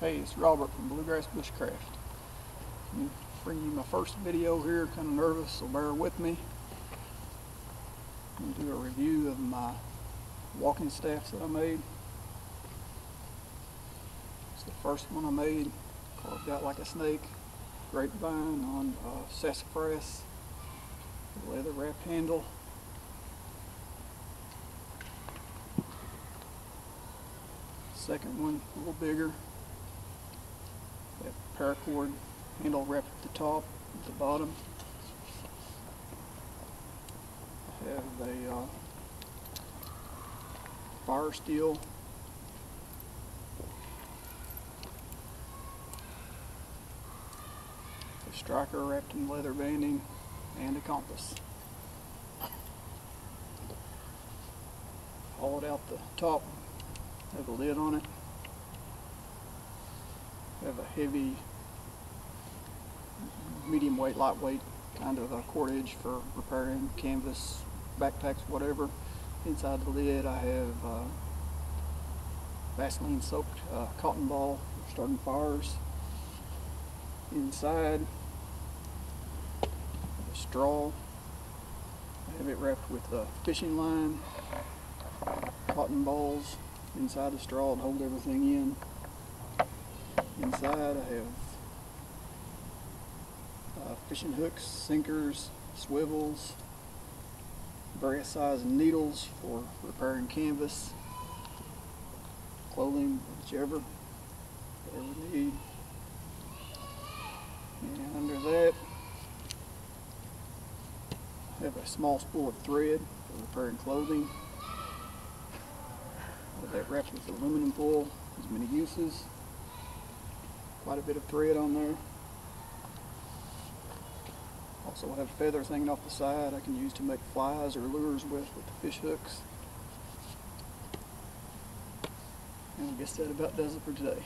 Hey, it's Robert from Bluegrass Bushcraft. I'm bringing you my first video here, kind of nervous, so bear with me. I'm going to do a review of my walking staffs that I made. It's the first one I made, carved out like a snake, grapevine on sassafras, leather wrap handle. Second one, a little bigger. That paracord handle wrapped at the top, at the bottom. I have a fire steel, a striker wrapped in leather banding, and a compass. Hollowed out the top, have a lid on it. Have a heavy, medium weight, lightweight kind of a cordage for repairing canvas, backpacks, whatever. Inside the lid I have Vaseline soaked cotton ball for starting fires. Inside a straw. I have it wrapped with fishing line, cotton balls inside the straw to hold everything in. Inside I have fishing hooks, sinkers, swivels, various sized needles for repairing canvas, clothing, whichever we need. And under that I have a small spool of thread for repairing clothing. That wrapped with aluminum foil, has many uses. Quite a bit of thread on there. Also have feathers hanging off the side I can use to make flies or lures with the fish hooks. And I guess that about does it for today.